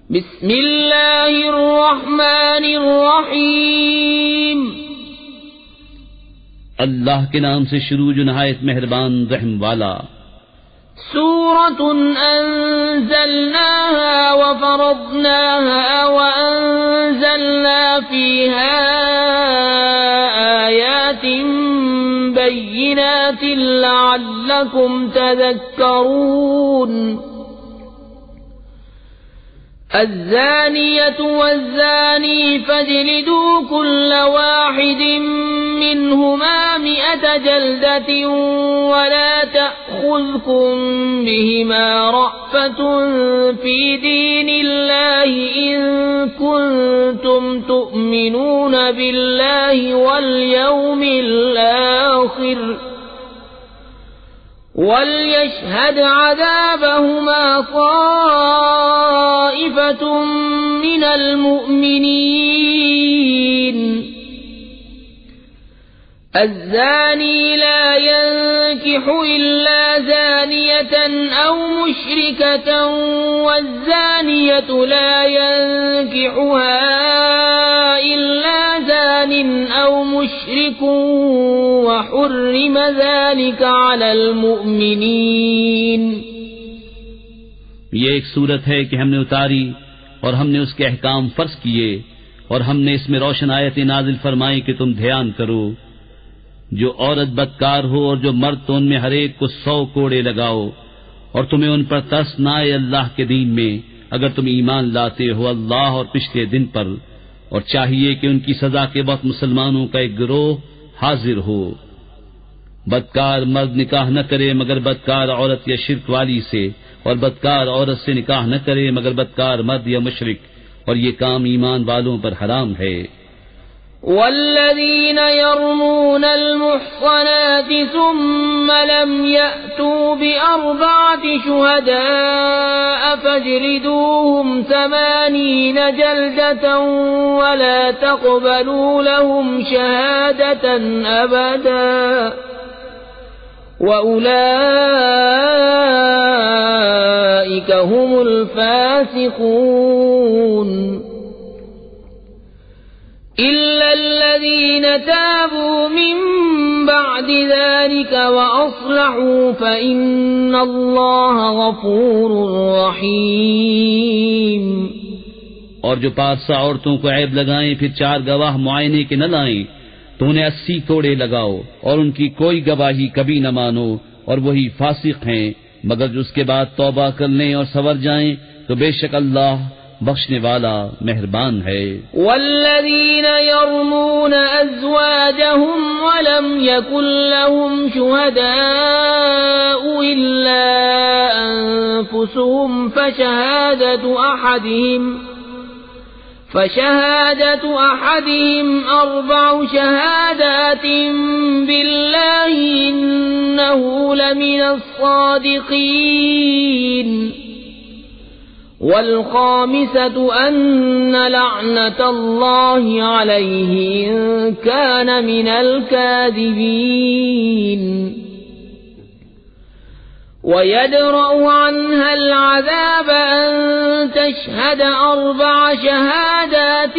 بسم اللہ الرحمن الرحیم اللہ کے نام سے شروع جو نہایت مہربان رحم والا. سورة أنزلناها وفرضناها وأنزلنا فيها آيات بينات لعلكم تذكرون. الزانية والزاني فاجلدوا كل واحد منهما 100 جلدة ولا تأخذكم بهما رأفة في دين الله إن كنتم تؤمنون بالله واليوم الآخر وَلْيَشْهَدْ عَذَابَهُمَا طَائِفَةٌ مِّنَ الْمُؤْمِنِينَ. الزَّانِي لَا يَنكِحُ إِلَّا زَانِيَةً أَوْ مُشْرِكَةً وَالزَّانِيَةُ لَا يَنكِحُهَا إِلَّا زَانٍ أَوْ مُشْرِكٌ وَحُرِّمَ ذَلِكَ عَلَى الْمُؤْمِنِينَ. یہ ایک صورت ہے کہ ہم نے اتاری اور ہم نے اس کے احکام فرض کیے اور ہم نے اس میں روشن آیتیں نازل فرمائی کہ تم دھیان کرو. جو عورت بدکار ہو اور جو مرد تو ان میں ہر ایک کو 100 کوڑے لگاؤ اور تمہیں ان پر ترس نہ آئے اللہ کے دین میں اگر تم ایمان لاتے ہو اللہ اور پچھلے دن پر. اور چاہیے کہ ان کی سزا کے وقت مسلمانوں کا ایک گروہ حاضر ہو. بدکار مرد نکاح نہ کرے مگر بدکار عورت یا شرک والی سے اور بدکار عورت سے نکاح نہ کرے مگر بدکار مرد یا مشرک اور یہ کام ایمان والوں پر حرام ہے. والذین یرمون المحصنات ثم لم یأتوا بأربعة شهداء فاجلدوهم 80 جلدة ولا تقبلوا لهم شهادة أبدا وأولئك هم الفاسقون. إلا الذين تابوا من بعد ذلك وأصلحوا فإن الله غفور رحيم. اور جو پارسا عورتوں کو عیب لگائیں پھر 4 گواہ معائنے کے نہ لائیں تو انہیں 80 کوڑے لگاؤ اور ان کی کوئی گواہی کبھی نہ مانو اور وہی فاسق ہیں مگر جو اس کے بعد توبہ کر لیں اور سنور جائیں تو بے شک اللہ بخشنے والا مہربان ہے. والذین یرمون ازواجهم ولم یکن لهم شهداء الا انفسهم فشهادة أحدهم 4 شهادات بالله إنه لمن الصادقين. والخامسة أن لعنة الله عليه إن كان من الكاذبين. ويدرأ عنها العذاب أن تشهد 4 شهادات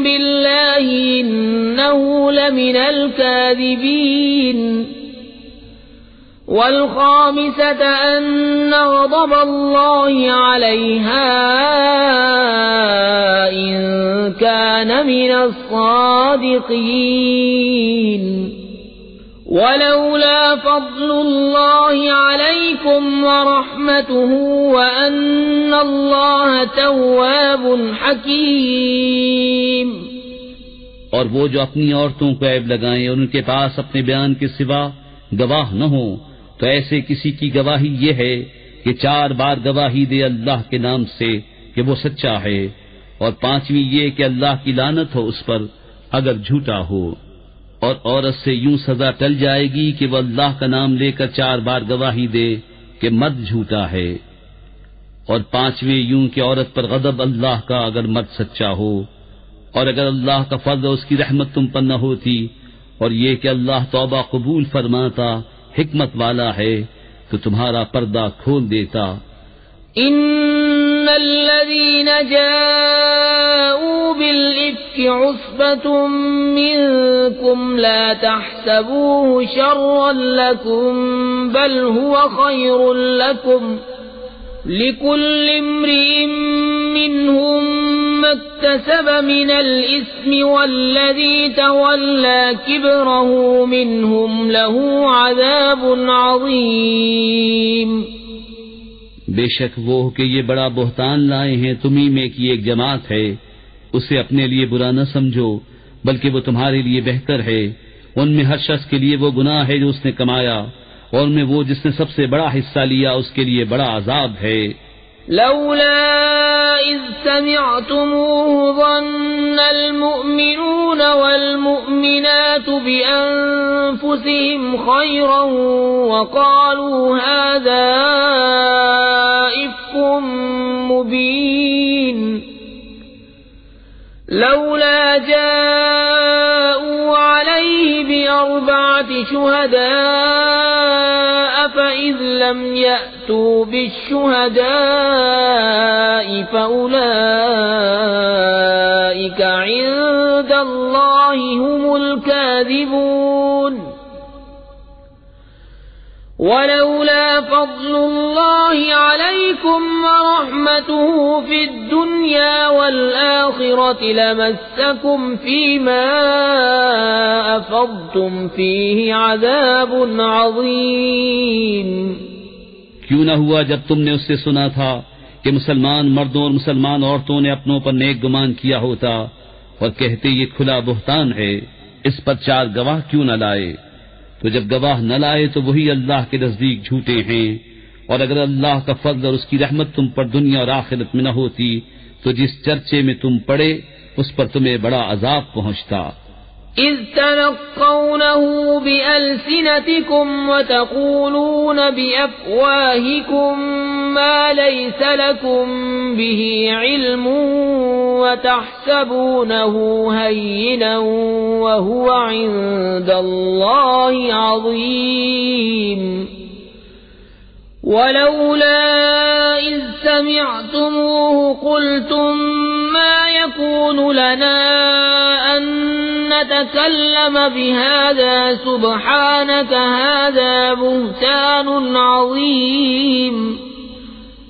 بالله إنه لمن الكاذبين. والخامسة أن غضب الله عليها إن كان من الصادقين. ولولا فضل الله عليكم ورحمته وأن الله تواب حكيم. اور وہ جو اپنی عورتوں کو عیب لگائیں اور ان کے پاس اپنے بیان کے سوا گواہ نہ ہو تو ایسے کسی کی گواہی یہ ہے کہ 4 بار گواہی دے اللہ کے نام سے کہ وہ سچا ہے اور 5ویں یہ کہ اللہ کی لعنت ہو اس پر اگر جھوٹا ہو. اور عورت سے یوں سزا ٹل جائے گی کہ وہ اللہ کا نام لے کر 4 بار گواہی دے کہ مرد جھوٹا ہے. اور 5ویں یوں کہ عورت پر غضب اللہ کا اگر مرد سچا ہو. اور اگر اللہ کا فضل اور اس کی رحمت تم پر نہ ہوتی اور یہ کہ اللہ توبہ قبول فرماتا حکمت والا ہے تو تمہارا پردہ کھول دیتا. ان الذين جاءوا بالإفك عصبة منكم لا تحسبوه شرا لكم بل هو خير لكم لكل امرئ منهم ما اكتسب من الإثم والذي تولى كبره منهم له عذاب عظيم. بے شک وہ کہ یہ بڑا بہتان لائے ہیں تمہیں میں کی ایک جماعت ہے، اسے اپنے لیے برا نہ سمجھو بلکہ وہ تمہارے لیے بہتر ہے. ان میں ہر شخص کے لیے وہ گناہ ہے جو اس نے کمایا، اور ان میں وہ جس نے سب سے بڑا حصہ لیا اس کے لیے بڑا عذاب ہے. لولا إذ سمعتموه ظن المؤمنون والمؤمنات بأنفسهم خيرا وقالوا هذا إفك مبين لولا جاءوا عليه بأربعة شهداء فإذ لم يأتوا بالشهداء فأولئك عند الله هم الكاذبون. ولولا فضل الله عليكم ورحمته في الدنيا والآخرة لمسكم فيما أفضتم فيه عذاب عظيم. کیوں نہ ہوا جب تم نے اس سے سنا تھا کہ مسلمان مردوں اور مسلمان عورتوں نے اپنوں پر نیک گمان کیا ہوتا اور کہتے یہ کھلا بہتان ہے، اس پر 4 گواہ کیوں نہ لائے؟ تو جب گواہ نہ لائے تو وہی اللہ کے نزدیک جھوٹے ہیں. اور اگر اللہ کا فضل اور اس کی رحمت تم پر دنیا اور آخرت میں نہ ہوتی تو جس چرچے میں تم پڑے اس پر تمہیں بڑا عذاب پہنچتا. إذ تلقونه بألسنتكم وتقولون بأفواهكم ما ليس لكم به علم وتحسبونه هينا وهو عند الله عظيم. ولولا إذ سمعتموه قلتم ما يكون لنا أن نتكلم بهذا سبحانك هذا بهتان عظيم.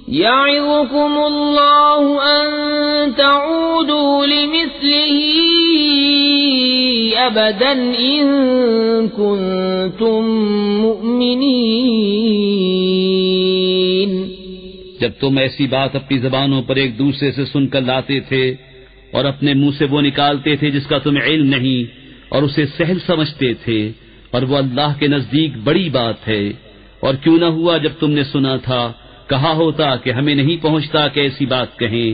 يعظكم الله أن تعودوا لمثله أبدا إن كنتم مؤمنين. جب تم ایسی بات اپنی زبانوں پر ایک دوسرے سے سن کر لاتے تھے اور اپنے منہ سے وہ نکالتے تھے جس کا تمہیں علم نہیں اور اسے سہل سمجھتے تھے، اور وہ اللہ کے نزدیک بڑی بات ہے. اور کیوں نہ ہوا جب تم نے سنا تھا کہا ہوتا کہ ہمیں نہیں پہنچتا کہ ایسی بات کہیں.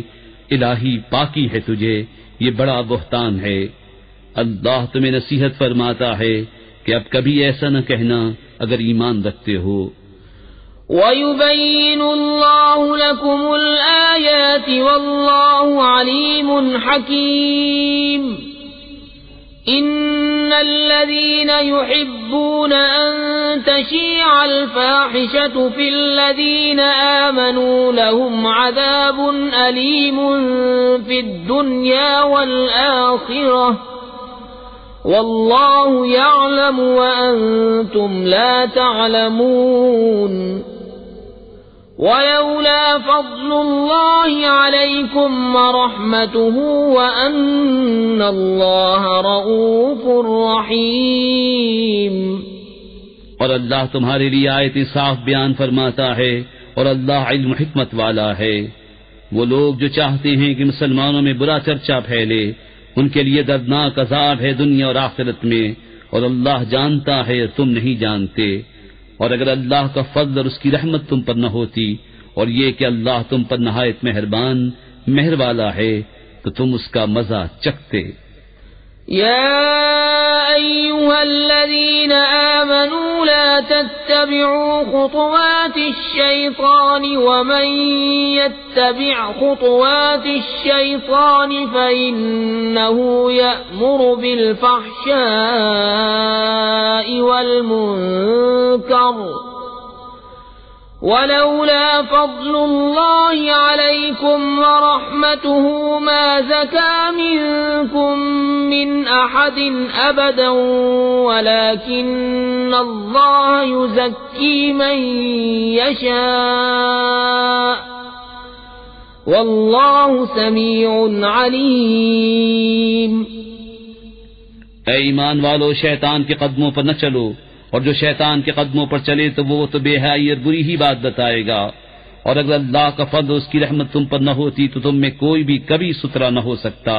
الہی پاکی ہے تجھے، یہ بڑا بہتان ہے. اللہ تمہیں نصیحت فرماتا ہے کہ اب کبھی ایسا نہ کہنا اگر ایمان رکھتے ہو. وَيُبَيِّنُ اللَّهُ لَكُمُ الْآيَاتِ وَاللَّهُ عَلِيمٌ حَكِيمٌ. إِنَّ الَّذِينَ يُحِبُّونَ أَن تَشِيعَ الْفَاحِشَةُ فِي الَّذِينَ آمَنُوا لَهُمْ عَذَابٌ أَلِيمٌ فِي الدُّنْيَا وَالْآخِرَةِ وَاللَّهُ يَعْلَمُ وَأَنْتُمْ لَا تعلمون. ولولا فضل الله عليكم ورحمته وأن الله رؤوف رحيم. اور اللہ تمہارے لیے آیتیں صاف بیان فرماتا ہے اور اللہ علم و حکمت والا ہے. وہ لوگ جو چاہتے ہیں کہ مسلمانوں میں برا چرچا پھیلے ان کے لیے دردناک عذاب ہے دنیا اور آخرت میں، اور اللہ جانتا ہے اور تم نہیں جانتے. اور اگر اللہ کا فضل اور اس کی رحمت تم پر نہ ہوتی اور یہ کہ اللہ تم پر نہایت مہربان مہر والا ہے تو تم اس کا مزہ چکھتے. يا أيها الذين آمنوا لا تتبعوا خطوات الشيطان ومن يتبع خطوات الشيطان فإنه يأمر بالفحشاء والمنكر ولولا فضل الله عليكم عليكم ورحمته ما زكى منكم من أحد أبدا ولكن الله يزكي من يشاء والله سميع عليم۔ اے ایمان والو، شیطان کے قدموں پر نہ چلو، اور جو شیطان کے قدموں پر چلے تو وہ تو بے حیائی اور بری ہی بات بتائے گا، اور اگر اللہ کا فضل و اس کی رحمت تم پر نہ ہوتی تو تم میں کوئی بھی کبھی ستھرا نہ ہو سکتا۔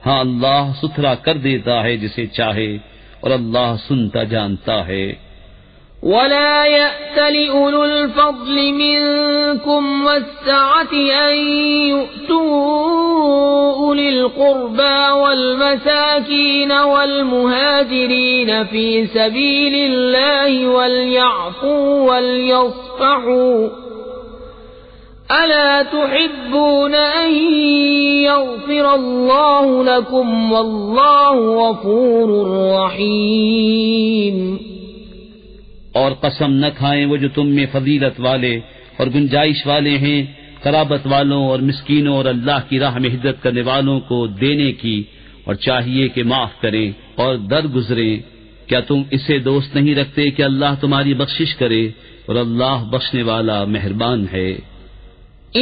ہاں اللہ ستھرا کر دیتا ہے جسے چاہے، اور اللہ سنتا جانتا ہے۔ ولا يأتل أولو الفضل منكم والسعة أن يؤتوا أولي القربى والمساكين والمهاجرين في سبيل الله وليعفوا وليصفحوا ألا تحبون أن يغفر الله لكم والله غفور رحيم۔ اور قسم نہ کھائیں وہ جو تم میں فضیلت والے اور گنجائش والے ہیں، قرابت والوں اور مسکینوں اور اللہ کی راہ میں ہجرت کرنے والوں کو دینے کی، اور چاہیے کہ معاف کریں اور درگزریں۔ کیا تم اسے دوست نہیں رکھتے کہ اللہ تمہاری بخشش کرے، اور اللہ بخشنے والا مہربان ہے۔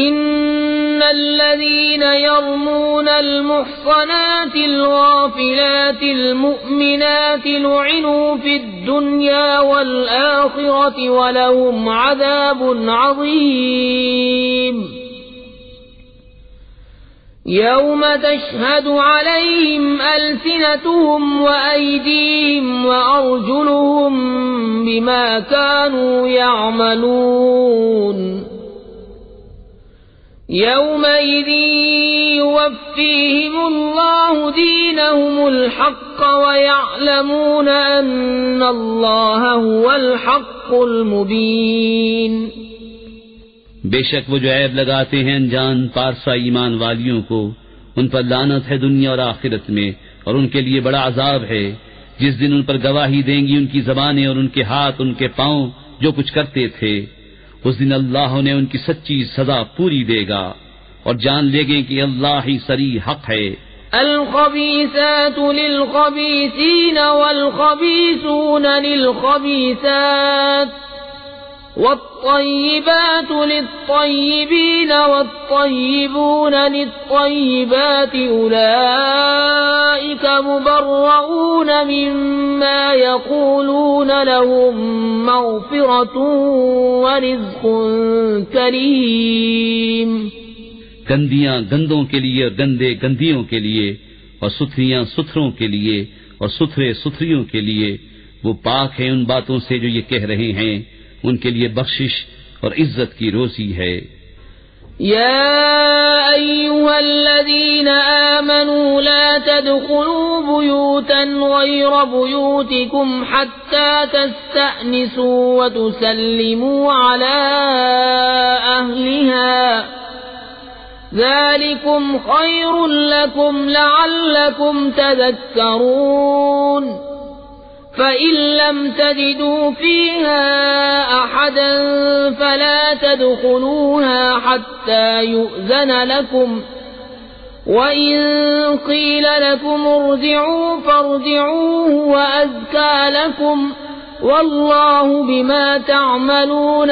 ان الذين يرمون المحصنات الغافلات المؤمنات لعنوا في الدنيا والآخرة ولهم عذاب عظيم يوم تشهد عليهم ألسنتهم وأيديهم وأرجلهم بما كانوا يعملون يومئذ يوفيهم الله دينهم الحق ويعلمون أن الله هو الحق المبين۔ بے شک وہ جو عیب لگاتے ہیں انجان پارسا ایمان والیوں کو، ان پر لعنت ہے دنیا اور آخرت میں، اور ان کے لیے بڑا عذاب ہے جس دن ان پر گواہی دیں گی ان کی زبانیں اور ان کے ہاتھ، ان کے پاؤں جو کچھ کرتے تھے۔ اس دن اللہ نے ان کی سچی سزا پوری دے گا، اور جان لے گے کہ اللہ ہی صریح حق ہے۔ الخبيثات للخبيثين والخبيثون للخبيثات والطيبات للطيبين والطيبون للطيبات أولئك مبرؤون مما يقولون لهم مغفرة ورزق كريم۔ گندیاں گندوں کے لیے اور گندے گندیوں کے لیے، اور ستھریاں ستھروں کے لیے اور ستھرے ستھریوں کے لیے، وہ پاک ہیں ان باتوں سے جو یہ کہہ رہے ہیں، ان کے لیے بخشش اور عزت کی روزی ہے۔ يا أيها الذين آمنوا لا تدخلوا بيوتا غير بيوتكم حتى تستأنسوا وتسلموا على أهلها ذلكم خير لكم لعلكم تذكرون فإن لم تجدوا فيها أحدا فلا تدخلوها حتى يؤذن لكم وإن قيل لكم ارجعوا فارجعوا وأزكى لكم والله بما تعملون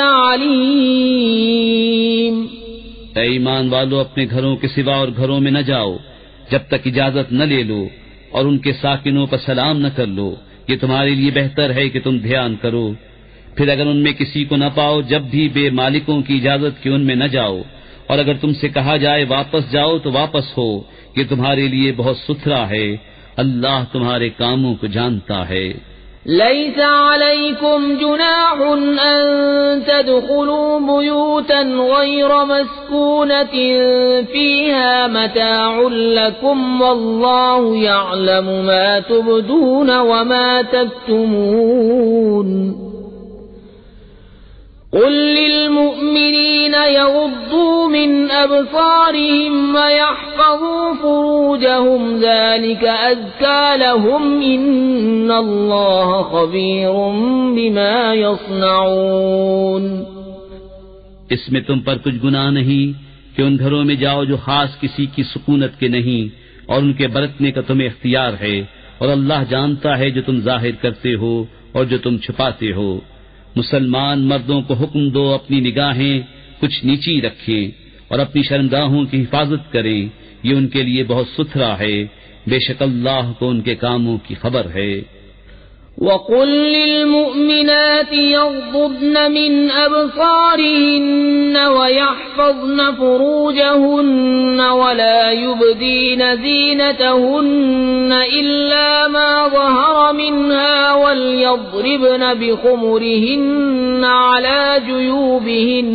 عليم۔ اے ایمان والو، اپنے گھروں کے سوا اور گھروں میں نہ جاؤ جب تک اجازت نہ لے لو، اور ان کے ساکنوں پر سلام نہ کر لو، یہ تمہارے لیے بہتر ہے کہ تم دھیان کرو۔ پھر اگر ان میں کسی کو نہ پاؤ جب بھی بے مالکوں کی اجازت کے ان میں نہ جاؤ، اور اگر تم سے کہا جائے واپس جاؤ تو واپس ہو، یہ تمہارے لیے بہت ستھرا ہے، اللہ تمہارے کاموں کو جانتا ہے۔ ليس عليكم جناح أن تدخلوا بيوتا غير مسكونة فيها متاع لكم والله يعلم ما تبدون وما تكتمون قل للمؤمنين يغضوا من أبصارهم ويحفظوا فروجهم ذلك أزكى لهم إن الله خبير بما يصنعون۔ اس میں تم پر کچھ گناہ نہیں کہ ان گھروں میں جاؤ جو خاص کسی کی سکونت کے نہیں، اور ان کے برتنے کا تمہیں اختیار ہے، اور اللہ جانتا ہے جو تم ظاہر کرتے ہو اور جو تم چھپاتے ہو۔ مسلمان مردوں کو حکم دو اپنی نگاہیں کچھ نیچی رکھیں اور اپنی شرمگاہوں کی حفاظت کریں، یہ ان کے لیے بہت ستھرا ہے، بے شک اللہ کو ان کے کاموں کی خبر ہے۔ وَقُل لِّلْمُؤْمِنَاتِ يَغْضُضْنَ مِنْ أَبْصَارِهِنَّ وَيَحْفَظْنَ فُرُوجَهُنَّ وَلَا يُبْدِينَ زِينَتَهُنَّ إِلَّا مَا ظَهَرَ مِنْهَا وَلْيَضْرِبْنَ بِخُمُرِهِنَّ عَلَى جُيُوبِهِنَّ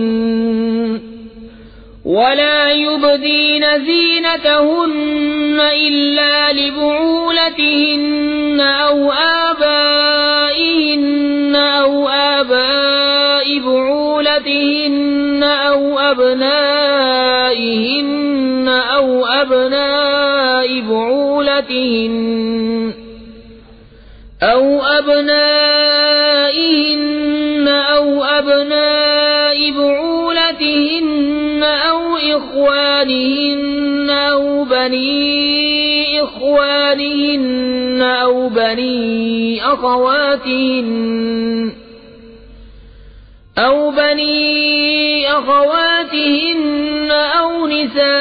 ولا يبدين زينتهن إلا لبعولتهن أو آبائهن أو آباء بعولتهن أو أبنائهن أو أبناء بعولتهن أو أبنائهن أو أبناء بعولتهن أو إخوانهن أو بني إخوانهن أو بني أخواتهن أو نسائهن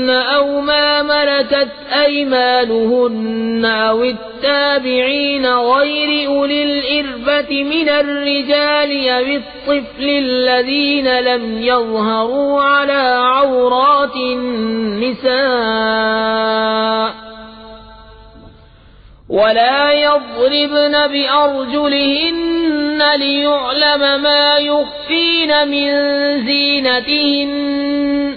أو ما ملكت أيمانهن أو التابعين غير أولي الإربة من الرجال أو الطفل الذين لم يظهروا على عورات النساء ولا يضربن بأرجلهن ليعلم ما يخفين من زينتهن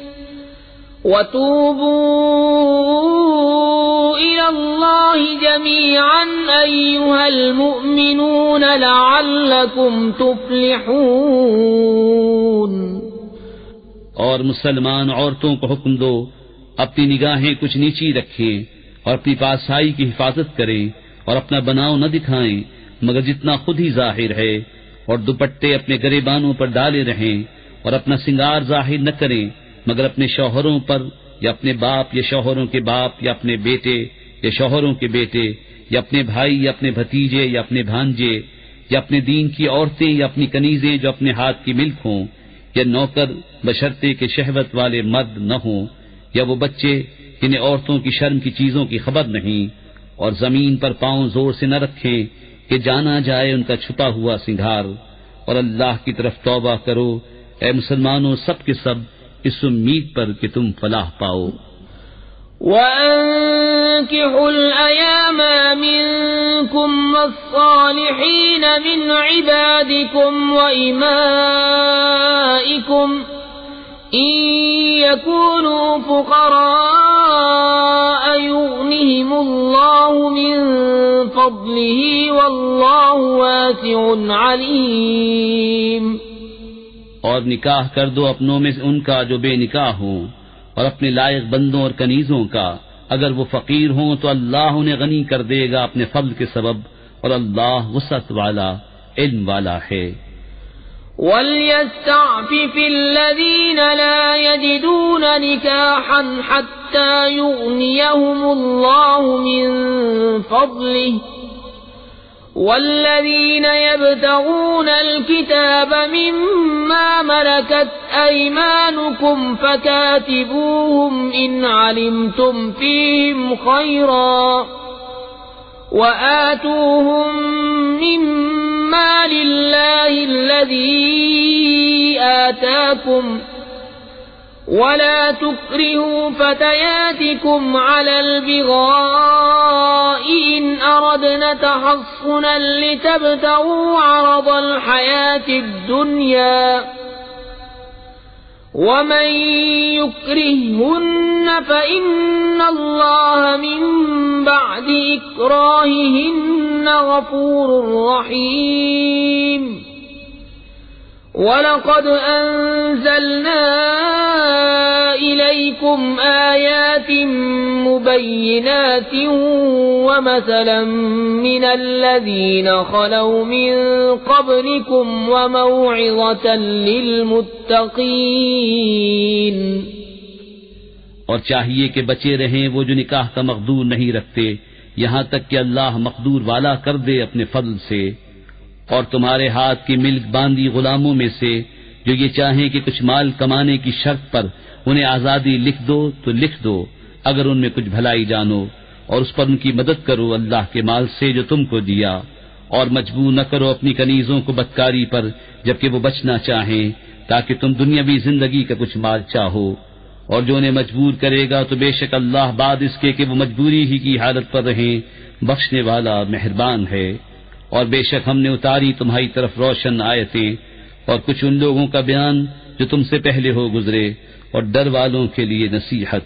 وتوبوا إلى الله جميعا أيها المؤمنون لعلكم تفلحون۔ اور مسلمان عورتوں کو حکم دو اپنی نگاہیں کچھ نیچی رکھیں اور اپنی پاسائی کی حفاظت کریں اور اپنا بناؤ نہ دکھائیں مگر جتنا خود ہی ظاہر ہے، اور دوپٹے اپنے گریبانوں پر ڈالے رہیں اور اپنا سنگار ظاہر نہ کریں مگر اپنے شوہروں پر یا اپنے باپ یا شوہروں کے باپ یا اپنے بیٹے یا شوہروں کے بیٹے یا اپنے بھائی یا اپنے بھتیجے یا اپنے بھانجے یا اپنے دین کی عورتیں یا اپنی کنیزیں جو اپنے ہاتھ کی ملک ہوں، یا نوکر بشرطے کے شہوت والے مرد نہ ہوں، یا وہ بچے جنہیں عورتوں کی شرم کی چیزوں کی خبر نہیں، اور زمین پر پاؤں زور سے نہ رکھیں کہ جانا جائے ان کا چھپا ہوا سنگھار، اور اللہ کی طرف توبہ کرو اے مسلمانوں سب کے سب اس امید پر کہ تم فلاح پاؤ۔ وَأَنكِحُوا الْأَيَامَ مِنكُمْ وَالصَّالِحِينَ مِنْ عِبَادِكُمْ وَإِمَائِكُمْ إِن يَكُونُوا فُقَرَاءَ يُغْنِهِمُ اللَّهُ مِنْ فَضْلِهِ وَاللَّهُ وَاسِعٌ عَلِيمٌ۔ اور نکاح کر دو اپنوں میں سے ان کا جو بے نکاح ہوں، اور اپنے لائق بندوں اور کنیزوں کا، اگر وہ فقیر ہوں تو اللہ انہیں غنی کر دے گا اپنے فضل کے سبب، اور اللہ وسعت والا علم والا ہے۔ وَلْيَسْتَعْفِفِ الَّذِينَ لَا يَجِدُونَ نِكَاحًا حَتَّى يُغْنِيَهُمُ اللَّهُ مِنْ فَضْلِهِ والذين يبتغون الكتاب مما ملكت أيمانكم فكاتبوهم إن علمتم فيهم خيرا وآتوهم مما لله الذي آتاكم ولا تكرهوا فتياتكم على البغاء إن أردنا تحصنا لتبتغوا عرض الحياة الدنيا ومن يكرههن فإن الله من بعد إكراههن غفور رحيم۔ وَلَقَدْ أَنزَلْنَا إِلَيْكَ إليكم آيات مبينات ومثلا من الذين خلوا من قبلكم وموعظة للمتقين. اور چاہیے کہ بچے رہیں وہ جو نکاح کا مقدور نہیں رکھتے یہاں تک کہ اللہ مقدور والا کر دے اپنے فضل سے، اور تمہارے ہاتھ کی ملک باندھی غلاموں میں سے جو یہ چاہیں کہ کچھ مال کمانے کی شرط پر انہیں آزادی لکھ دو تو لکھ دو اگر ان میں کچھ بھلائی جانو، اور اس پر ان کی مدد کرو اللہ کے مال سے جو تم کو دیا، اور مجبور نہ کرو اپنی کنیزوں کو بدکاری پر جبکہ وہ بچنا چاہیں تاکہ تم دنیاوی زندگی کا کچھ مال چاہو، اور جو انہیں مجبور کرے گا تو بے شک اللہ بعد اس کے کہ وہ مجبوری ہی کی حالت پر رہیں بخشنے والا مہربان ہے. اور بے شک ہم نے اتاری تمہاری طرف روشن آیتیں اور کچھ ان لوگوں کا بیان جو تم سے پہلے ہو گزرے اور ڈر والوں کے لیے نصیحت.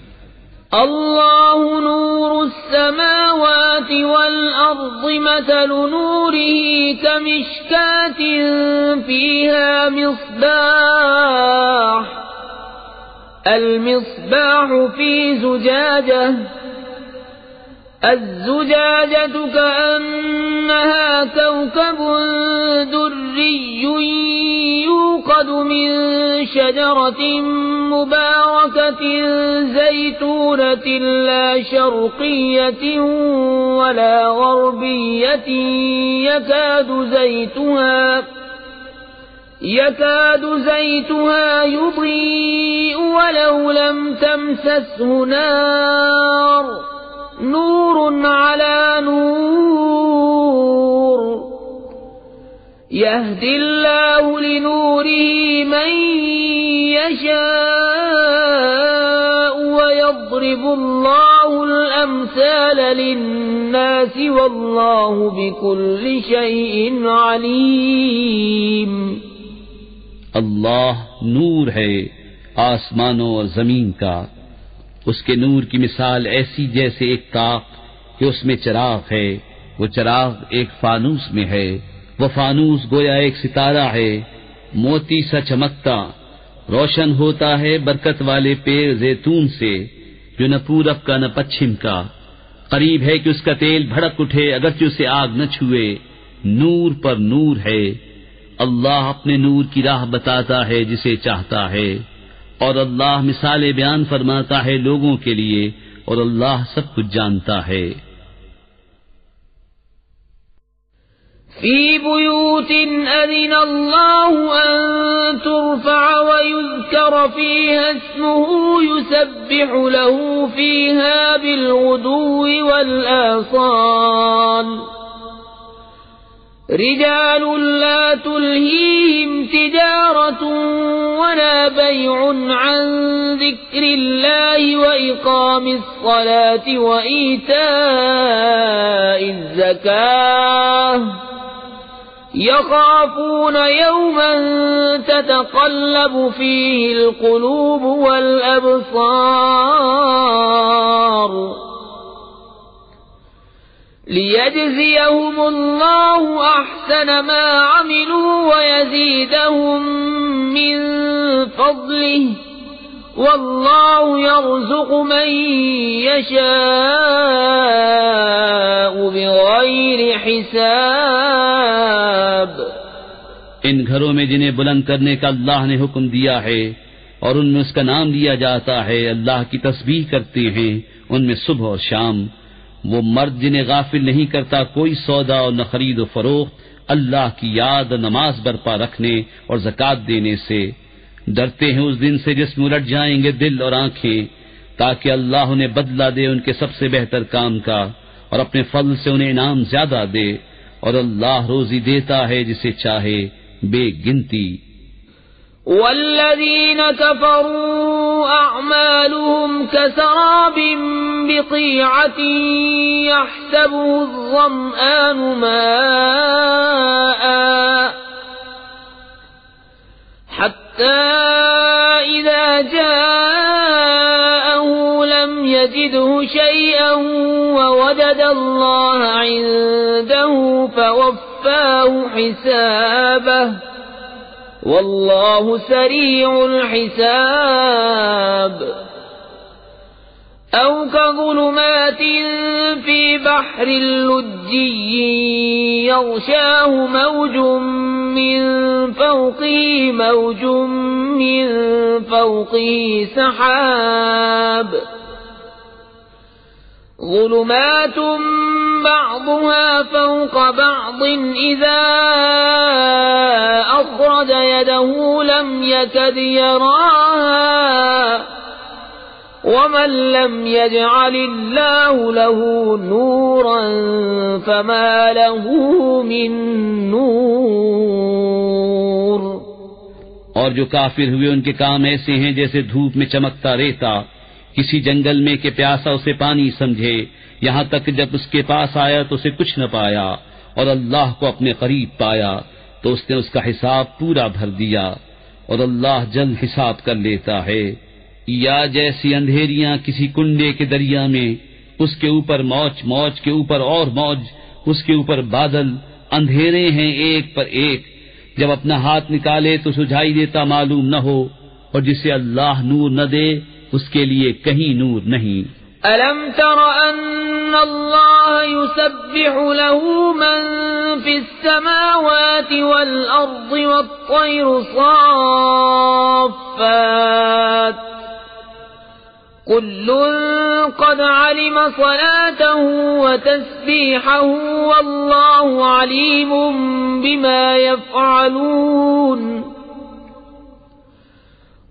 اللہ نور السماوات والأرض مثل نوره كمشكاة فيها مصباح المصباح في زجاجة الزجاجة كأنها كوكب دري يوقد من شجرة مباركة زيتونة لا شرقية ولا غربية يكاد زيتها يضيء ولو لم تمسسه نار نور على نور يهدي الله لنوره من يشاء ويضرب الله الأمثال للناس والله بكل شيء عليم. اللہ نور ہے آسمانوں اور زمین کا، اس کے نور کی مثال ایسی جیسے ایک طاق کہ اس میں چراغ ہے، وہ چراغ ایک فانوس میں ہے، وہ فانوس گویا ایک ستارہ ہے موتی سا چمکتا، روشن ہوتا ہے برکت والے پیڑ زیتون سے جو نہ پورب کا نہ پچھم کا، قریب ہے کہ اس کا تیل بھڑک اٹھے اگرچہ اسے آگ نہ چھوئے، نور پر نور ہے. اللہ اپنے نور کی راہ بتاتا ہے جسے چاہتا ہے، اور اللہ مثالیں بیان فرماتا ہے لوگوں کے لیے، اور اللہ سب کچھ جانتا ہے. في بيوت أذن الله أن ترفع ويذكر فيها اسمه يسبح له فيها بالغدو والآصال رجال لا تلهيهم تجارة ولا بيع عن ذكر الله وإقام الصلاة وإيتاء الزكاة يخافون يوما تتقلب فيه القلوب والأبصار ليجزيهم الله أحسن ما عملوا ويزيدهم من فضله والله يرزق من يشاء بغير حساب. ان گھروں میں جنہیں بلند کرنے کا اللہ نے حکم دیا ہے اور ان میں اس کا نام لیا جاتا ہے، اللہ کی تسبیح کرتے ہیں ان میں صبح اور شام. وہ مرد جنہیں غافل نہیں کرتا کوئی سودا اور نہ خرید و فروخت اللہ کی یاد اور نماز برپا رکھنے اور زکوٰۃ دینے سے. ڈرتے ہیں اس دن سے جس میں الٹ جائیں گے دل اور آنکھیں، تاکہ اللہ انہیں بدلہ دے ان کے سب سے بہتر کام کا اور اپنے فضل سے انہیں انعام زیادہ دے، اور اللہ روزی دیتا ہے جسے چاہے بے گنتی. والذين كفروا أعمالهم كسراب بقيعة يحسبه الظمآن ماء حتى إذا جاءه لم يجده شيئا ووجد الله عنده فوفاه حسابه والله سريع الحساب. أو كظلمات في بحر لجي يغشاه موج من فوقه موج من فوقه سحاب ظلمات بعضها فوق بعض إذا أخرج يده لم يكد يراها ومن لم يجعل الله له نورا فما له من نور. اور جو کافر ہوئے ان کے کام ایسے ہیں جیسے دھوپ میں چمکتا ریتا کسی جنگل میں کہ پیاسا اسے پانی سمجھے، یہاں تک جب اس کے پاس آیا تو اسے کچھ نہ پایا، اور اللہ کو اپنے قریب پایا تو اس نے اس کا حساب پورا بھر دیا، اور اللہ جلد حساب کر لیتا ہے. یا جیسی اندھیریاں کسی کنڈے کے دریا میں، اس کے اوپر موج، موج کے اوپر اور موج، اس کے اوپر بادل، اندھیرے ہیں ایک پر ایک، جب اپنا ہاتھ نکالے تو سجھائی دیتا معلوم نہ ہو، اور جسے اللہ نور نہ دے اس کے لیے کہیں نور نہیں. ألم تر أن الله يسبح له من في السماوات والأرض والطير صافات كل قد علم صلاته وتسبيحه والله عليم بما يفعلون.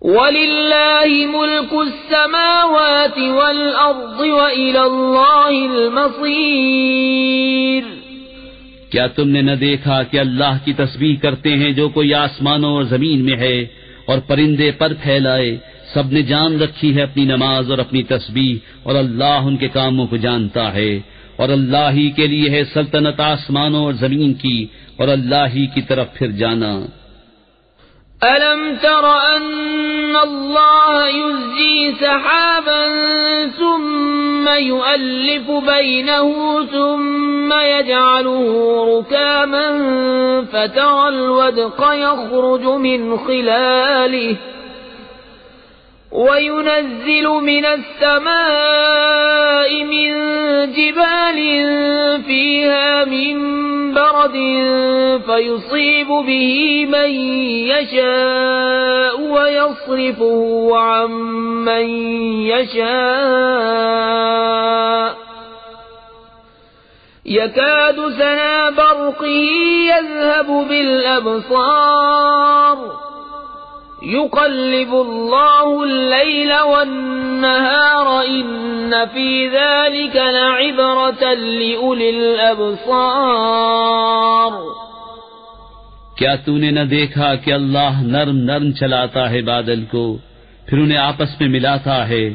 وَلِلَّهِ مُلْكُ السَّمَاوَاتِ وَالْأَرْضِ وَإِلَى اللَّهِ الْمَصِيرُ. کیا تم نے نہ دیکھا کہ اللہ کی تسبیح کرتے ہیں جو کوئی آسمانوں اور زمین میں ہے، اور پرندے پر پھیلائے، سب نے جان رکھی ہے اپنی نماز اور اپنی تسبیح، اور اللہ ان کے کاموں کو جانتا ہے، اور اللہ ہی کے لیے ہے سلطنت آسمانوں اور زمین کی، اور اللہ ہی کی طرف پھر جانا. أَلَمْ تَرَ أَنَّ اللَّهَ يُزْجِي سَحَابًا ثُمَّ يُؤَلِّفُ بَيْنَهُ ثُمَّ يَجْعَلُهُ رُكَامًا فَتَرَى الْوَدْقَ يَخْرُجُ مِنْ خِلَالِهِ وَيُنَزِّلُ مِنَ السَّمَاءِ مِنْ جِبَالٍ فِيهَا مِنْ بَرَدٍ فَيُصِيبُ بِهِ مَنْ يَشَاءُ وَيَصْرِفُهُ عَنْ مَنْ يَشَاءُ يَكَادُ سَنَا بَرْقِهِ يَذْهَبُ بِالْأَبْصَارِ يُقَلِّبُ اللَّهُ اللَّيْلَ وَالنَّهَارَ إِنَّ فِي ذَلِكَ لَعِبْرَةً لِأُولِي الْأَبْصَارِ. کیا تو نے نہ دیکھا کہ اللہ نرم نرم چلاتا ہے بادل کو، پھر انہیں آپس میں ملاتا ہے،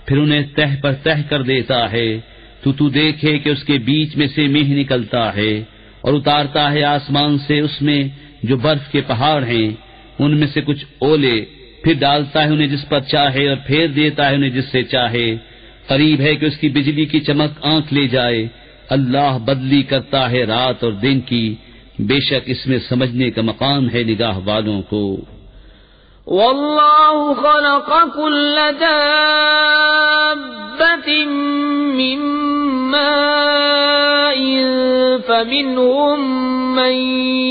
پھر انہیں تہ پر تہ کر دیتا ہے، تو دیکھے کہ اس کے بیچ میں سے میہ نکلتا ہے، اور اتارتا ہے آسمان سے اس میں جو برف کے پہاڑ ہیں، ان میں سے کچھ اولے، پھر ڈالتا ہے انہیں جس پر چاہے اور پھیر دیتا ہے انہیں جس سے چاہے. قریب ہے کہ اس کی بجلی کی چمک آنکھ لے جائے. اللہ بدلی کرتا ہے رات اور دن کی، بے شک اس میں سمجھنے کا مقام ہے نگاہ والوں کو. واللہ خلق كل دابة من ماء فمنهم من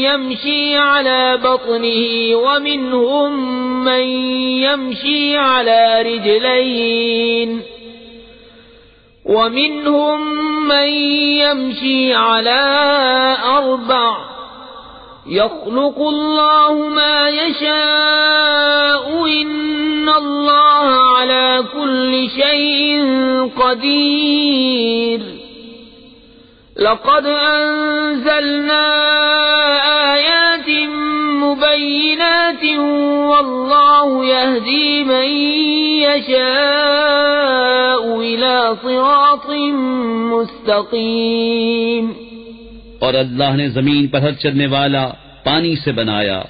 يمشي على بطنه ومنهم من يمشي على رجلين ومنهم من يمشي على أربع يخلق الله ما يشاء إن الله على كل شيء قدير. لقد أنزلنا آيات مبينات والله يهدي من يشاء إلى صراط مستقيم. اور اللہ نے زمین پر ہر چلنے والا پانی سے بنایا،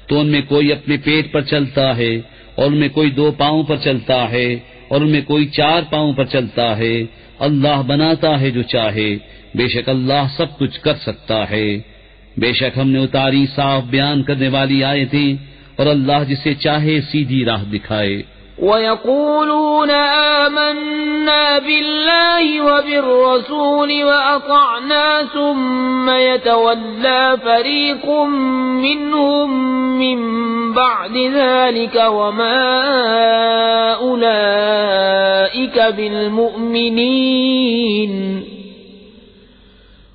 تو ان میں کوئی اپنے پیٹ پر چلتا ہے، اور ان میں کوئی 2 پاؤں پر چلتا ہے، اور ان میں کوئی 4 پاؤں پر چلتا ہے. اللہ بناتا ہے جو چاہے، بے شک اللہ سب کچھ کر سکتا ہے. بے شک ہم نے اتاری صاف بیان کرنے والی آیتیں، اور اللہ جسے چاہے سیدھی راہ دکھائے. وَيَقُولُونَ آمَنَّا بِاللَّهِ وَبِالرَّسُولِ وَأَطَعْنَا ثُمَّ يَتَوَلَّى فَرِيقٌ مِّنْهُم مِّن بَعْدِ ذَلِكَ وَمَا أُولَئِكَ بِالْمُؤْمِنِينَ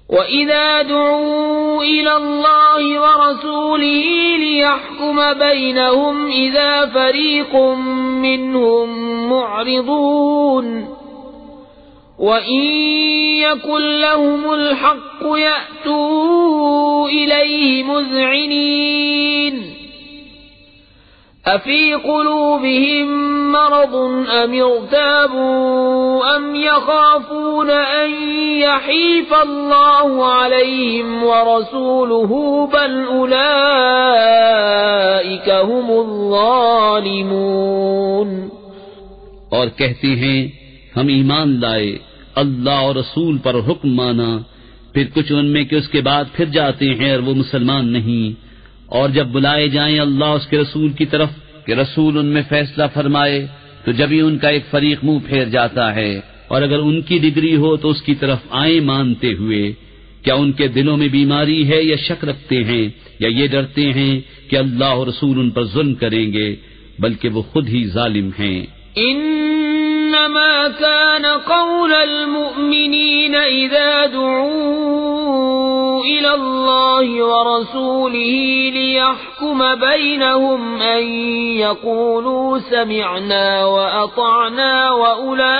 وَإِذَا دُعُوا إِلَى اللَّهِ وَرَسُولِهِ لِيَحْكُمَ بَيْنَهُمْ إِذَا فَرِيقٌ مِّنْهُمْ مُعْرِضُونَ وَإِن يَكُن لَّهُمُ الْحَقُّ يَأْتُوا إِلَيْهِ مُذْعِنِينَ أَفِي قُلُوبِهِم مَّرَضٌ أَمِ ارْتَابُوا أَمْ يَخَافُونَ أَن يَحِيفَ اللَّهُ عَلَيْهِمْ وَرَسُولُهُ بَلْ أُولَئِكَ هُمُ الظَّالِمُونَ اور کہتے ہیں ہم ایمان لائے، اللہ اور رسول پر حکم مانا، پھر کچھ ان میں کہ اس کے بعد پھر جاتے ہیں اور وہ مسلمان نہیں، اور جب بلائے جائیں اللہ اس کے رسول کی طرف کہ رسول ان میں فیصلہ فرمائے تو جبھی ان کا ایک فریق منہ پھیر جاتا ہے، اور اگر ان کی ڈگری ہو تو اس کی طرف آئیں مانتے ہوئے۔ کیا ان کے دلوں میں بیماری ہے یا شک رکھتے ہیں یا یہ ڈرتے ہیں کہ اللہ اور رسول ان پر ظلم کریں گے، بلکہ وہ خود ہی ظالم ہیں۔ انما كان قول المؤمنين اذا دعوا الى الله ورسوله ليحكم بينهم ان يقولوا سمعنا واطعنا واولئك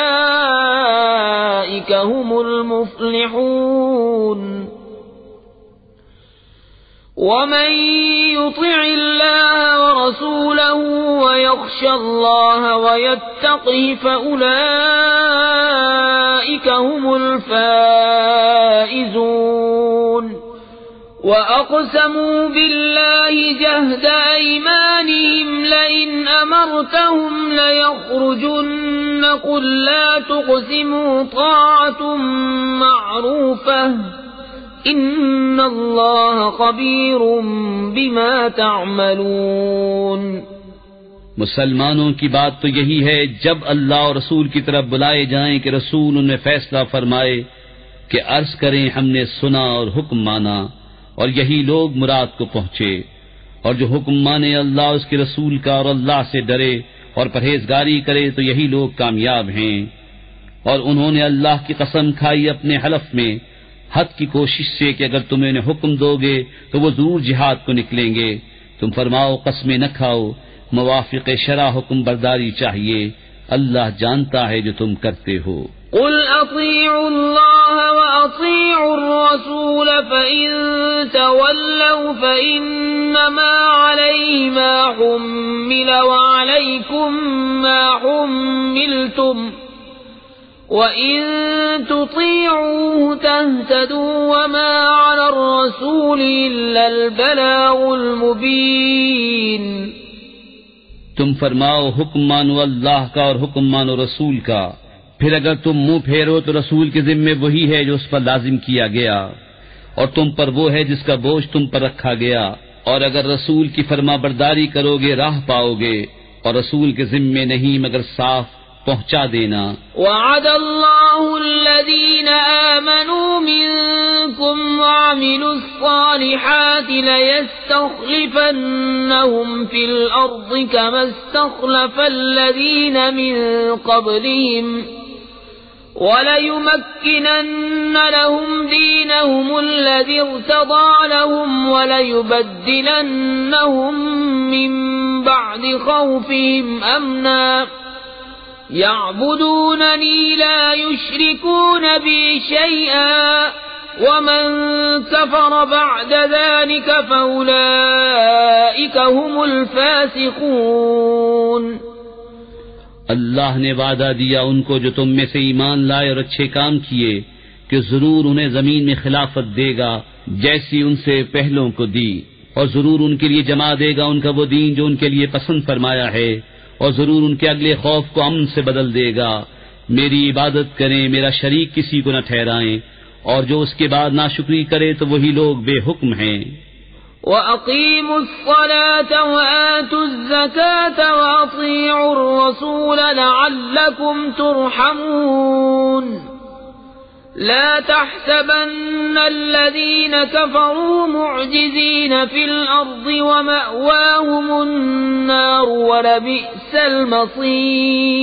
هم المفلحون ومن يطع الله ورسوله ويخشى الله ويتقه فأولئك هم الفائزون وأقسموا بالله جهد أيمانهم لئن أمرتهم ليخرجن قل لا تقسموا طاعة معروفة ان اللہ خبیر بما تعملون۔ مسلمانوں کی بات تو یہی ہے جب اللہ اور رسول کی طرف بلائے جائیں کہ رسول ان میں فیصلہ فرمائے کہ عرض کریں ہم نے سنا اور حکم مانا، اور یہی لوگ مراد کو پہنچے، اور جو حکم مانے اللہ اس کے رسول کا اور اللہ سے ڈرے اور پرہیزگاری کرے تو یہی لوگ کامیاب ہیں۔ اور انہوں نے اللہ کی قسم کھائی اپنے حلف میں حد کی کوشش سے کہ اگر تم انہیں حکم دو گے تو وہ ضرور جہاد کو نکلیں گے، تم فرماؤ قسمیں نہ کھاؤ، موافق شرع حکم برداری چاہیے، اللہ جانتا ہے جو تم کرتے ہو۔ قل اطیعوا اللہ واطیعوا الرسول فإن تولوا فإنما علیہ ما حمل وعلیکم ما حملتم وَإِن تُطِيعُوهُ تَهْتَدُوا وَمَا عَلَى الرَّسُولِ إِلَّا الْبَلَاغُ الْمُبِينُ۔ تم فرماؤ حکم مانو اللہ کا اور حکم مانو رسول کا، پھر اگر تم منہ پھیرو تو رسول کے ذمے وہی ہے جو اس پر لازم کیا گیا، اور تم پر وہ ہے جس کا بوجھ تم پر رکھا گیا، اور اگر رسول کی فرما برداری کرو گے راہ پاؤ گے، اور رسول کے ذمے نہیں مگر صاف پہنچا دینا۔ وعد اللہ الذین آمنوا منکم وعملوا الصالحات لیستخلفنہم فی الارض کما استخلف الذین من قبلہم وَلَيُمَكِّنَنَّ لَهُمْ دِينَهُمُ الَّذِي ارْتَضَىٰ لَهُمْ وَلَيُبَدِّلَنَّهُم مِّن بَعْدِ خَوْفِهِمْ أَمْنًا يَعْبُدُونَنِي لَا يُشْرِكُونَ بِي شَيْئًا وَمَن كَفَرَ بَعْدَ ذَلِكَ فَأُولَٰئِكَ هُمُ الْفَاسِقُونَ۔ اللہ نے وعدہ دیا ان کو جو تم میں سے ایمان لائے اور اچھے کام کیے کہ ضرور انہیں زمین میں خلافت دے گا جیسی ان سے پہلوں کو دی، اور ضرور ان کے لیے جما دے گا ان کا وہ دین جو ان کے لیے پسند فرمایا ہے، اور ضرور ان کے اگلے خوف کو امن سے بدل دے گا۔ میری عبادت کریں، میرا شریک کسی کو نہ ٹھہرائیں، اور جو اس کے بعد ناشکری کرے تو وہی لوگ بے حکم ہیں۔ وَأَقِيمُوا الصَّلَاةَ وَآتُوا الزَّكَاةَ وَأَطِيعُوا الرَّسُولَ لَعَلَّكُمْ تُرْحَمُونَ لا تحسبن الذين كفروا معجزين في الأرض ومأواهم النار ولبئس المصير.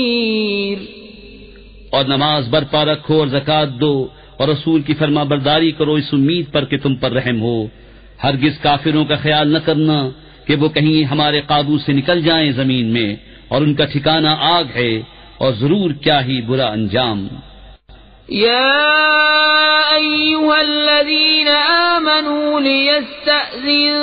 اور نماز برپا رکھو اور زکوٰۃ دو اور رسول کی فرما برداری کرو اس امید پر کہ تم پر رحم ہو. ہرگز کافروں کا خیال نہ کرنا کہ وہ کہیں ہمارے قابو سے نکل جائیں زمین میں، اور ان کا ٹھکانہ آگ ہے، اور ضرور کیا ہی برا انجام. يا أيها الذين آمنوا ليستأذنكم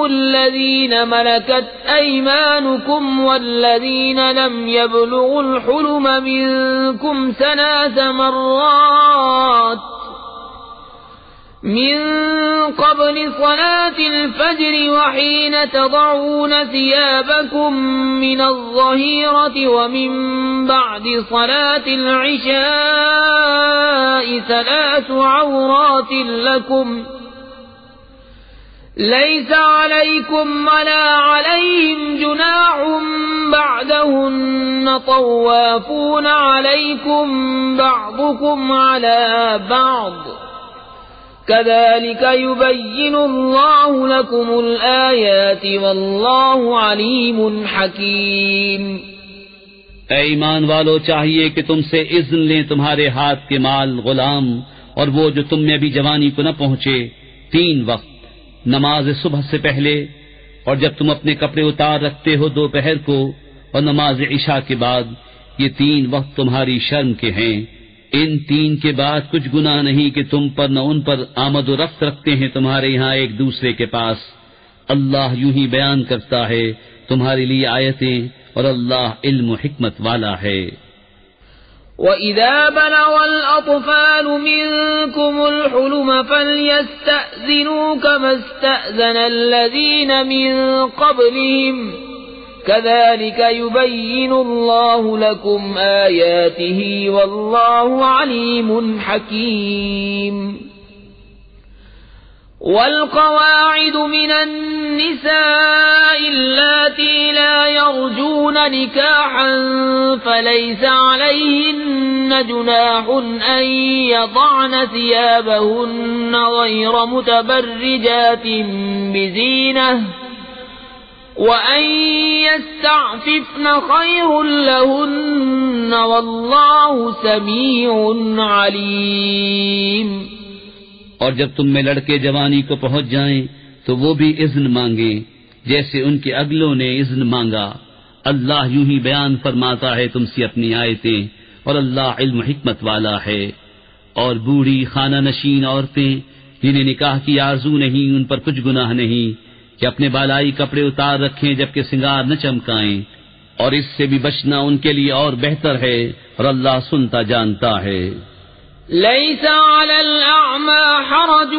الذين ملكت أيمانكم والذين لم يبلغوا الحلم منكم 3 مرات من قبل صلاة الفجر وحين تضعون ثيابكم من الظهيرة ومن بعد صلاة العشاء 3 عورات لكم ليس عليكم ولا عليهم جناح بعدهن طوافون عليكم بعضكم على بعض كذلك يبين الله لكم الآيات والله عليم حكيم. اے ایمان والو، چاہیے کہ تم سے اذن لیں تمہارے ہاتھ کے مال غلام اور وہ جو تم میں ابھی جوانی کو نہ پہنچے 3 وقت، نماز صبح سے پہلے اور جب تم اپنے کپڑے اتار رکھتے ہو دوپہر کو، اور نماز عشاء کے بعد. یہ 3 وقت تمہاری شرم کے ہیں. ان 3 کے بعد کچھ گناہ نہیں کہ تم پر نہ ان پر آمد و رفت رکھتے ہیں تمہارے یہاں ایک دوسرے کے پاس. اللہ یوں ہی بیان کرتا ہے تمہارے لیے آیتیں، اور اللہ علم و حکمت والا ہے. وَإِذَا بَلَغَ الْأَطْفَالُ مِنكُمُ الْحُلُمَ فَلْيَسْتَأْذِنُوا كَمَا اسْتَأْذَنَ الَّذِينَ مِن قَبْلِهِمْ كَذَلِكَ يُبَيِّنُ اللَّهُ لَكُمْ آيَاتِهِ وَاللَّهُ عَلِيمٌ حَكِيمٌ. والقواعد من النساء اللاتي لا يرجون نكاحا فليس عليهن جناح أن يضعن ثيابهن غير متبرجات بزينة وأن يستعففن خير لهن والله سميع عليم. اور جب تم میں لڑکے جوانی کو پہنچ جائیں تو وہ بھی اذن مانگیں جیسے ان کے اگلوں نے اذن مانگا. اللہ یوں ہی بیان فرماتا ہے تم سے اپنی آیتیں، اور اللہ علم و حکمت والا ہے. اور بوڑھی خانہ نشین عورتیں جنہیں نکاح کی آرزو نہیں، ان پر کچھ گناہ نہیں کہ اپنے بالائی کپڑے اتار رکھیں جبکہ سنگار نہ چمکائیں، اور اس سے بھی بچنا ان کے لیے اور بہتر ہے، اور اللہ سنتا جانتا ہے. ليس على الأعمى حرج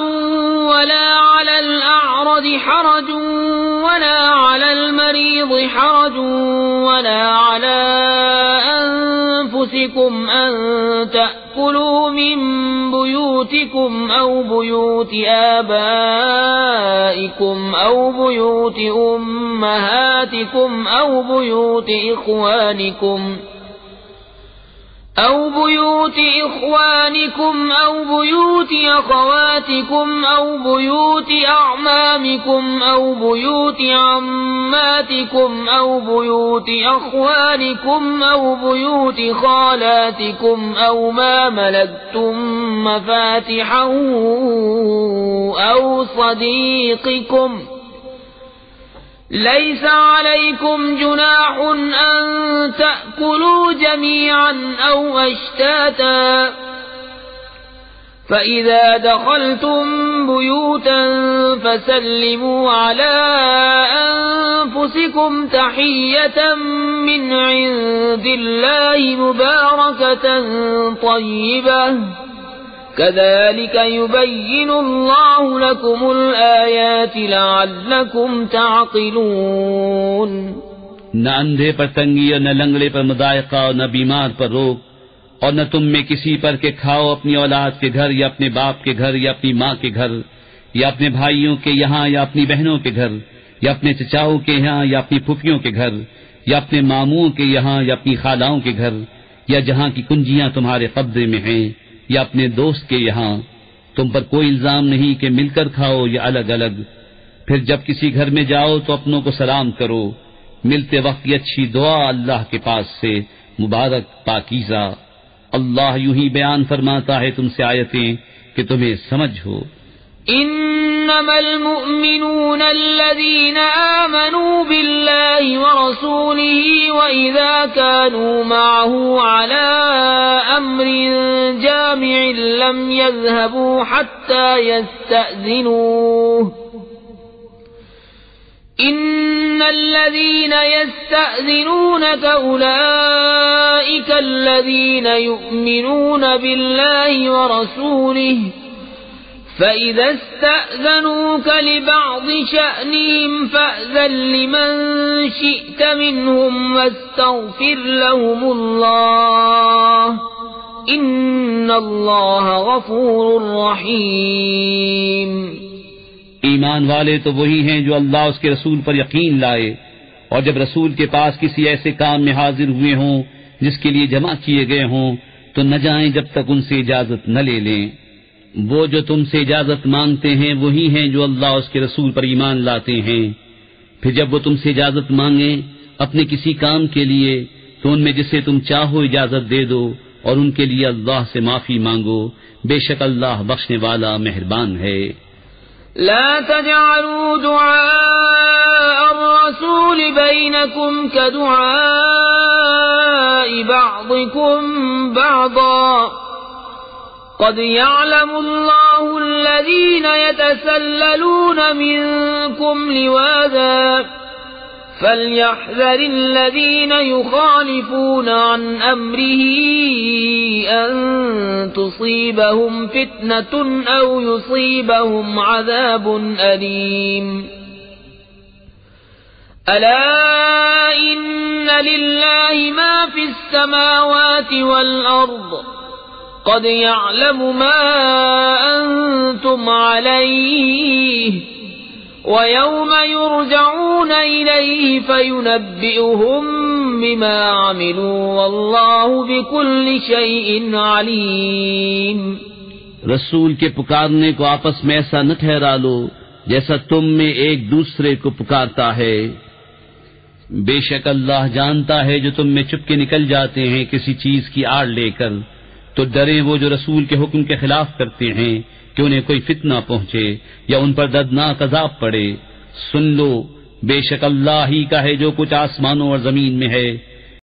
ولا على الأعرج حرج ولا على المريض حرج ولا على أنفسكم أن تأكلوا من بيوتكم أو بيوت آبائكم أو بيوت أمهاتكم أو بيوت إخوانكم أو بيوت إخوانكم أو بيوت أخواتكم أو بيوت أعمامكم أو بيوت عماتكم أو بيوت أخوانكم أو بيوت خالاتكم أو ما ملكتم مفاتحه أو صديقكم. ليس عليكم جناح أن تأكلوا جميعا أو أشتاتا فإذا دخلتم بيوتا فسلموا على أنفسكم تحية من عند الله مباركة طيبة كذلك يبين الله لكم الآيات لعلكم تعقلون. نہ اندھے پر تنگی اور نہ لنگڑے پر مضائقہ اور نہ بیمار پر روک، اور نہ تم میں کسی پر کہ کھاؤ اپنی اولاد کے گھر یا اپنے باپ کے گھر یا اپنی ماں کے گھر، یا اپنے بھائیوں کے یہاں یا اپنی بہنوں کے گھر، یا اپنے چچاؤں کے یہاں یا اپنی پھوپھیوں کے گھر، یا اپنے ماموں کے یہاں یا اپنی خالاؤں کے گھر، یا جہاں کی کنجیاں تمہارے قبضے میں ہیں، یا اپنے دوست کے یہاں، تم پر کوئی الزام نہیں کہ مل کر کھاؤ یا الگ الگ۔ پھر جب کسی گھر میں جاؤ تو اپنوں کو سلام کرو، ملتے وقت یہ اچھی دعا اللہ کے پاس سے، مبارک پاکیزہ۔ اللہ یوں ہی بیان فرماتا ہے تم سے آیتیں کہ تمہیں سمجھ ہو۔ إنما المؤمنون الذين آمنوا بالله ورسوله وإذا كانوا معه على أمر جامع لم يذهبوا حتى يستأذنوه إن الذين يستأذنونك أولئك الذين يؤمنون بالله ورسوله فإذا استأذنوك لبعض شأنهم فأذن لمن شئت منهم واستغفر لهم الله إن الله غفور رحيم۔ ایمان والے تو وہی ہیں جو اللہ اس کے رسول پر یقین لائے، اور جب رسول کے پاس کسی ایسے کام میں حاضر ہوئے ہوں جس کے لیے جمع کیے گئے ہوں تو نہ جائیں جب تک ان سے اجازت نہ لے لیں۔ وہ جو تم سے اجازت مانگتے ہیں وہی ہیں جو اللہ اس کے رسول پر ایمان لاتے ہیں۔ پھر جب وہ تم سے اجازت مانگیں اپنے کسی کام کے لیے تو ان میں جسے تم چاہو اجازت دے دو، اور ان کے لیے اللہ سے معافی مانگو، بے شک اللہ بخشنے والا مہربان ہے۔ لا تجعلوا دعاء الرسول بينكم كدعاء بعضكم بعضا قد يعلم الله الذين يتسللون منكم لواذا فليحذر الذين يخالفون عن أمره أن تصيبهم فتنة أو يصيبهم عذاب أليم۔ ألا إن لله ما في السماوات والأرض قد يعلم ما أنتم عليه ويوم يرجعون إليه فينبئهم بما عملوا والله بكل شيء عليم۔ رسول کے پکارنے کو آپس میں ایسا نہ ٹھہرا لو جیسا تم میں ایک دوسرے کو پکارتا ہے، بے شک اللہ جانتا ہے جو تم میں چپ کے نکل جاتے ہیں کسی چیز کی آڑ لے کر، تو ڈرے وہ جو رسول کے حکم کے خلاف کرتے ہیں کہ انہیں کوئی فتنہ پہنچے یا ان پر دردناک عذاب پڑے۔ سن لو بے شک اللہ ہی کا ہے جو کچھ آسمانوں اور زمین میں ہے،